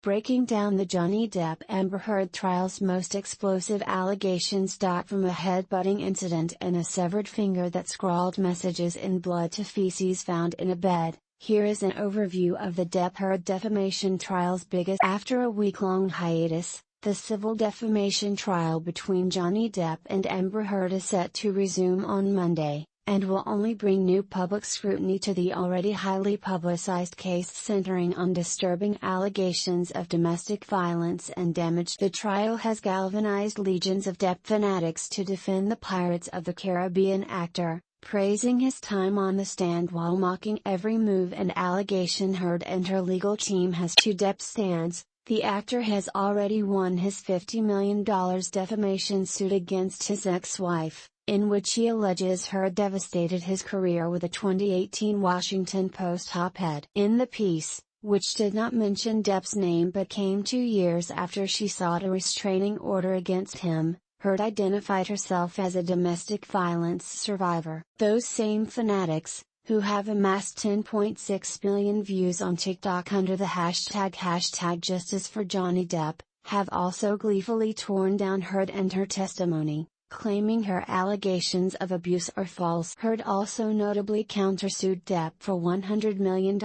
breaking down the Johnny Depp-Amber Heard trial's most explosive allegations. From a head-butting incident and a severed finger that scrawled messages in blood to feces found in a bed, here is an overview of the Depp-Heard defamation trial's biggest. After a week-long hiatus, the civil defamation trial between Johnny Depp and Amber Heard is set to resume on Monday, and will only bring new public scrutiny to the already highly publicized case centering on disturbing allegations of domestic violence and damage. The trial has galvanized legions of Depp fanatics to defend the Pirates of the Caribbean actor, praising his time on the stand while mocking every move and allegation Heard and her legal team has. To Depp's stance, the actor has already won his $50 million defamation suit against his ex-wife, in which he alleges Heard devastated his career with a 2018 Washington Post op-ed. In the piece, which did not mention Depp's name but came 2 years after she sought a restraining order against him, Heard identified herself as a domestic violence survivor. Those same fanatics, who have amassed 10.6 billion views on TikTok under the hashtag #JusticeForJohnnyDepp, have also gleefully torn down Heard and her testimony, claiming her allegations of abuse are false. Heard also notably countersued Depp for $100 million,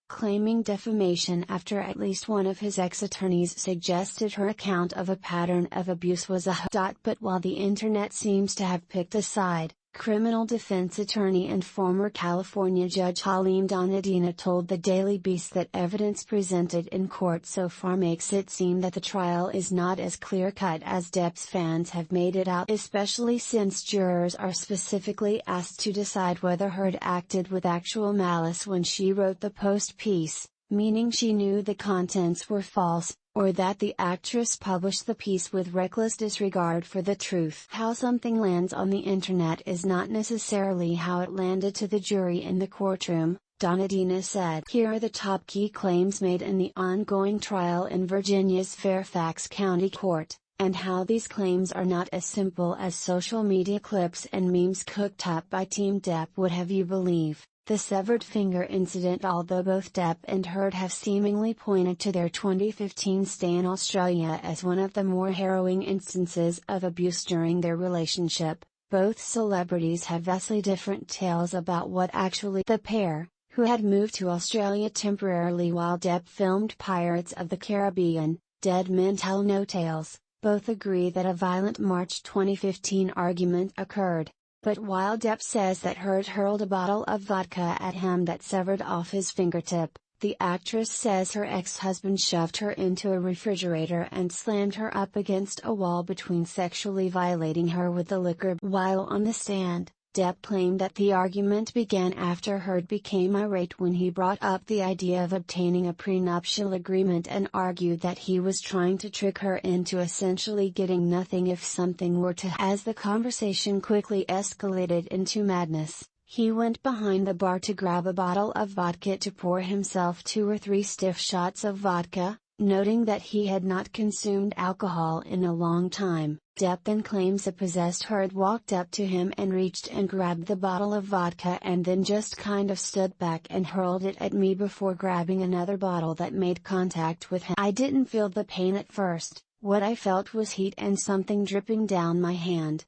claiming defamation after at least one of his ex-attorneys suggested her account of a pattern of abuse was a hoax. But while the internet seems to have picked a side, criminal defense attorney and former California Judge Halim Donadina told the Daily Beast that evidence presented in court so far makes it seem that the trial is not as clear-cut as Depp's fans have made it out, especially since jurors are specifically asked to decide whether Heard acted with actual malice when she wrote the Post piece, meaning she knew the contents were false, or that the actress published the piece with reckless disregard for the truth. How something lands on the internet is not necessarily how it landed to the jury in the courtroom, Donadina said. Here are the top key claims made in the ongoing trial in Virginia's Fairfax County Court, and how these claims are not as simple as social media clips and memes cooked up by Team Depp would have you believe. The severed finger incident. Although both Depp and Heard have seemingly pointed to their 2015 stay in Australia as one of the more harrowing instances of abuse during their relationship, both celebrities have vastly different tales about what actually. The pair, who had moved to Australia temporarily while Depp filmed Pirates of the Caribbean, Dead Men Tell No Tales, both agree that a violent March 2015 argument occurred. But while Depp says that Heard hurled a bottle of vodka at him that severed off his fingertip, the actress says her ex-husband shoved her into a refrigerator and slammed her up against a wall between sexually violating her with the liquor. While on the stand, Depp claimed that the argument began after Heard became irate when he brought up the idea of obtaining a prenuptial agreement and argued that he was trying to trick her into essentially getting nothing if something were to. As the conversation quickly escalated into madness, he went behind the bar to grab a bottle of vodka to pour himself 2 or 3 stiff shots of vodka, noting that he had not consumed alcohol in a long time. Depp then claims a possessed Heard walked up to him and reached and grabbed the bottle of vodka and then just kind of stood back and hurled it at me before grabbing another bottle that made contact with him. I didn't feel the pain at first, what I felt was heat and something dripping down my hand.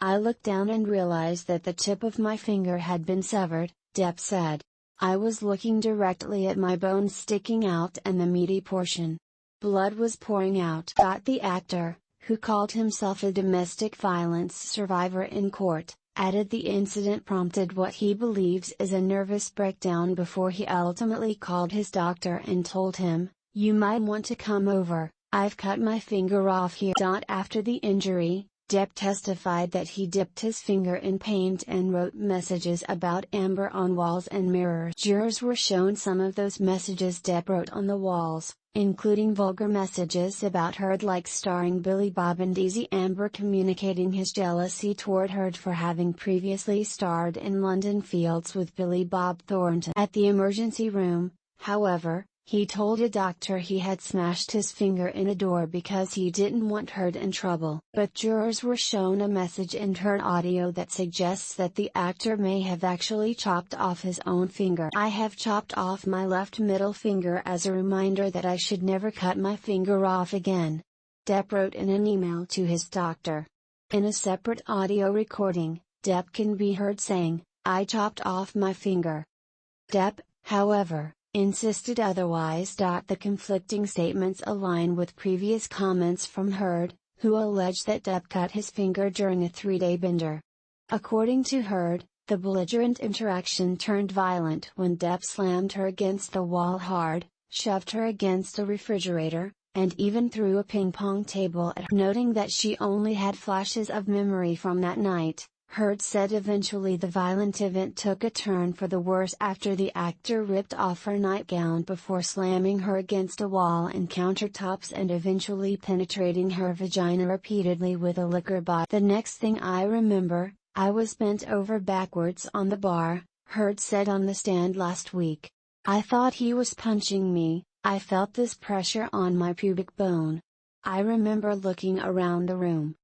I looked down and realized that the tip of my finger had been severed, Depp said. I was looking directly at my bones sticking out and the meaty portion. Blood was pouring out. The actor, who called himself a domestic violence survivor in court, added the incident prompted what he believes is a nervous breakdown before he ultimately called his doctor and told him, "You might want to come over, I've cut my finger off here." After the injury, Depp testified that he dipped his finger in paint and wrote messages about Amber on walls and mirrors. Jurors were shown some of those messages Depp wrote on the walls, including vulgar messages about Heard like starring Billy Bob and Easy, Amber communicating his jealousy toward Heard for having previously starred in London Fields with Billy Bob Thornton. At the emergency room, however, He told a doctor he had smashed his finger in a door because he didn't want Heard in trouble. But jurors were shown a message in Heard audio that suggests that the actor may have actually chopped off his own finger. "I have chopped off my left middle finger as a reminder that I should never cut my finger off again," Depp wrote in an email to his doctor. In a separate audio recording, Depp can be heard saying, "I chopped off my finger." Depp, however, insisted otherwise. The conflicting statements align with previous comments from Heard, who alleged that Depp cut his finger during a 3-day bender. According to Heard, the belligerent interaction turned violent when Depp slammed her against the wall hard, shoved her against a refrigerator, and even threw a ping-pong table at her. Noting that she only had flashes of memory from that night, Heard said eventually the violent event took a turn for the worse after the actor ripped off her nightgown before slamming her against a wall and countertops and eventually penetrating her vagina repeatedly with a liquor bottle. "The next thing I remember, I was bent over backwards on the bar," Heard said on the stand last week. "I thought he was punching me. I felt this pressure on my pubic bone. I remember looking around the room.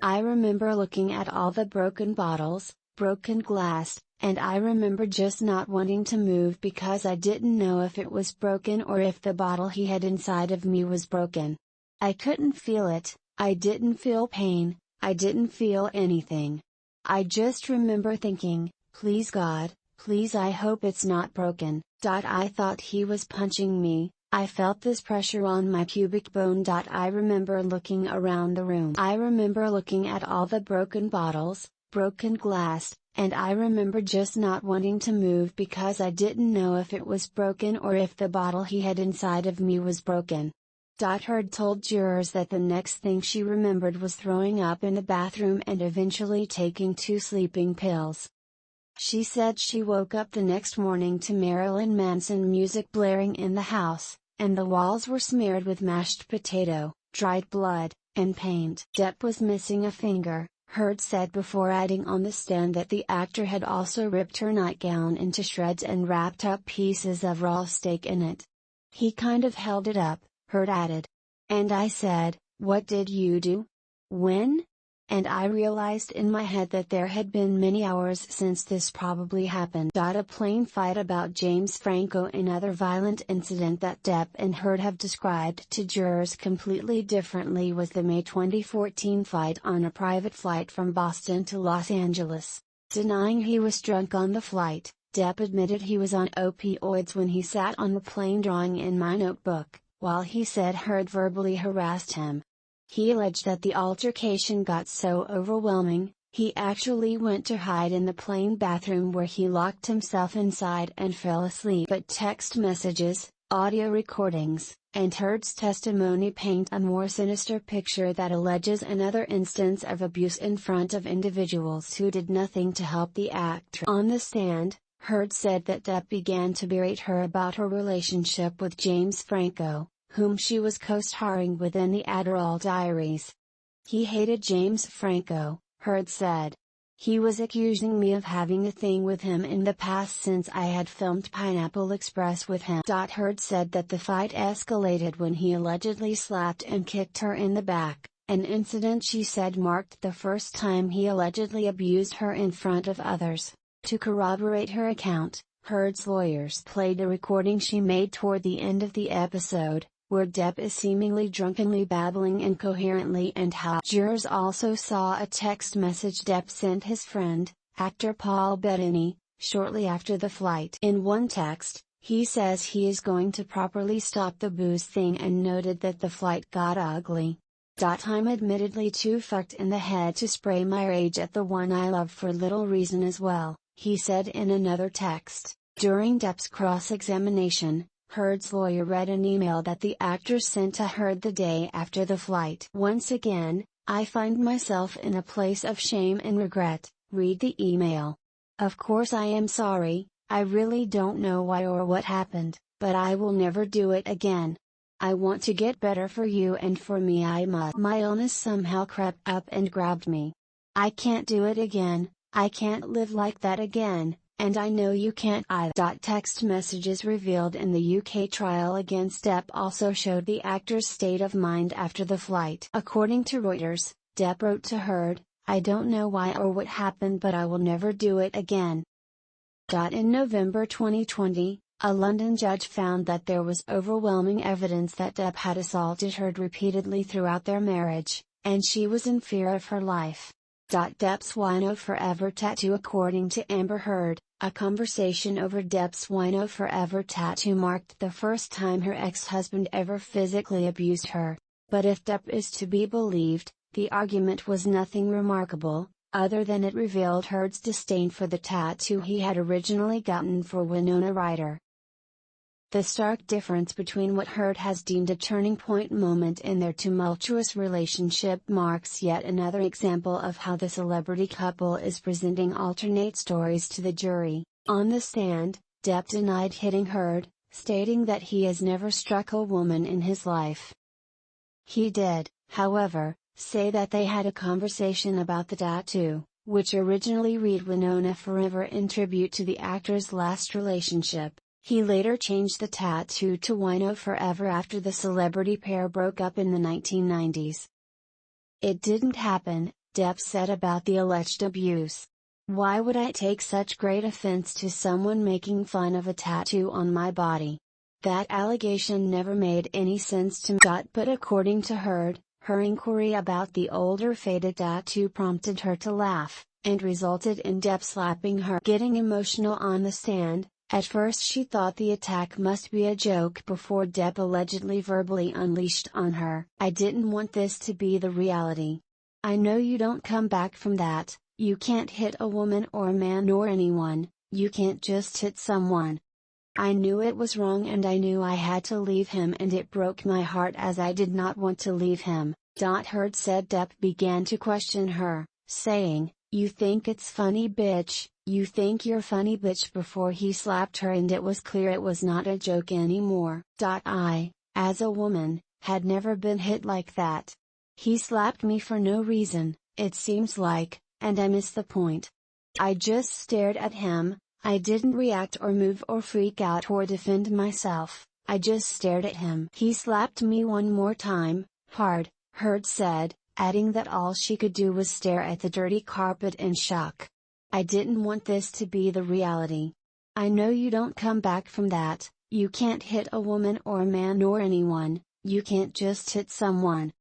I remember looking at all the broken bottles, broken glass, and I remember just not wanting to move because I didn't know if it was broken or if the bottle he had inside of me was broken. I couldn't feel it, I didn't feel pain, I didn't feel anything. I just remember thinking, please God, please I hope it's not broken. I thought he was punching me. I felt this pressure on my pubic bone. I remember looking around the room. I remember looking at all the broken bottles, broken glass, and I remember just not wanting to move because I didn't know if it was broken or if the bottle he had inside of me was broken." Heard told jurors that the next thing she remembered was throwing up in the bathroom and eventually taking 2 sleeping pills. She said she woke up the next morning to Marilyn Manson music blaring in the house, and the walls were smeared with mashed potato, dried blood, and paint. Depp was missing a finger, Heard said before adding on the stand that the actor had also ripped her nightgown into shreds and wrapped up pieces of raw steak in it. "He kind of held it up," Heard added. "And I said, 'What did you do? When?' And I realized in my head that there had been many hours since this probably happened." A plane fight about James Franco. Another violent incident that Depp and Heard have described to jurors completely differently was the May 2014 fight on a private flight from Boston to Los Angeles. Denying he was drunk on the flight, Depp admitted he was on opioids when he sat on the plane drawing in my notebook, while he said Heard verbally harassed him. He alleged that the altercation got so overwhelming, he actually went to hide in the plane bathroom where he locked himself inside and fell asleep. But text messages, audio recordings, and Heard's testimony paint a more sinister picture that alleges another instance of abuse in front of individuals who did nothing to help the actress. On the stand, Heard said that Depp began to berate her about her relationship with James Franco, whom she was co-starring with in the Adderall Diaries. "He hated James Franco," Heard said. "He was accusing me of having a thing with him in the past since I had filmed Pineapple Express with him." Heard said that the fight escalated when he allegedly slapped and kicked her in the back, an incident she said marked the first time he allegedly abused her in front of others. To corroborate her account, Heard's lawyers played a recording she made toward the end of the episode, where Depp is seemingly drunkenly babbling incoherently and how jurors also saw a text message Depp sent his friend, actor Paul Bettany, shortly after the flight. In one text, he says he is going to properly stop the booze thing and noted that the flight got ugly. "I'm admittedly too fucked in the head to spray my rage at the one I love for little reason as well," he said in another text. During Depp's cross-examination, Heard's lawyer read an email that the actor sent to Heard the day after the flight. "Once again, I find myself in a place of shame and regret," read the email. "Of course I am sorry, I really don't know why or what happened, but I will never do it again. I want to get better for you and for me I must. My illness somehow crept up and grabbed me. I can't do it again, I can't live like that again, and I know you can't either. Text messages revealed in the UK trial against Depp also showed the actor's state of mind after the flight. According to Reuters, Depp wrote to Heard, "I don't know why or what happened, but I will never do it again." In November 2020, a London judge found that there was overwhelming evidence that Depp had assaulted Heard repeatedly throughout their marriage, and she was in fear of her life. Depp's Wino Forever tattoo. According to Amber Heard, a conversation over Depp's Wino Forever tattoo marked the first time her ex-husband ever physically abused her. But if Depp is to be believed, the argument was nothing remarkable, other than it revealed Heard's disdain for the tattoo he had originally gotten for Winona Ryder. The stark difference between what Heard has deemed a turning point moment in their tumultuous relationship marks yet another example of how the celebrity couple is presenting alternate stories to the jury. On the stand, Depp denied hitting Heard, stating that he has never struck a woman in his life. He did, however, say that they had a conversation about the tattoo, which originally read Winona Forever in tribute to the actor's last relationship. He later changed the tattoo to Wino Forever after the celebrity pair broke up in the 1990s. "It didn't happen," Depp said about the alleged abuse. "Why would I take such great offense to someone making fun of a tattoo on my body? That allegation never made any sense to me." But according to Heard, her inquiry about the older faded tattoo prompted her to laugh, and resulted in Depp slapping her. Getting emotional on the stand, at first she thought the attack must be a joke before Depp allegedly verbally unleashed on her. "I didn't want this to be the reality. I know you don't come back from that. You can't hit a woman or a man or anyone, you can't just hit someone. I knew it was wrong and I knew I had to leave him and it broke my heart as I did not want to leave him." Heard said Depp began to question her, saying, "You think it's funny bitch, you think you're funny bitch," before he slapped her, and it was clear it was not a joke anymore. "I, as a woman, had never been hit like that. He slapped me for no reason, it seems like, and I missed the point. I just stared at him, I didn't react or move or freak out or defend myself, I just stared at him." "He slapped me one more time, hard," Heard said, adding that all she could do was stare at the dirty carpet in shock. "I didn't want this to be the reality. I know you don't come back from that, you can't hit a woman or a man or anyone, you can't just hit someone.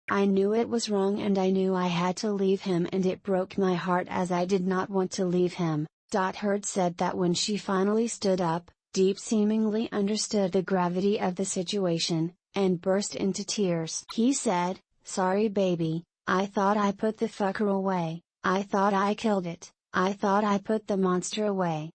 I knew it was wrong and I knew I had to leave him and it broke my heart as I did not want to leave him." Heard said that when she finally stood up, Depp seemingly understood the gravity of the situation, and burst into tears. He said, "Sorry baby, I thought I put the fucker away, I thought I killed it, I thought I put the monster away.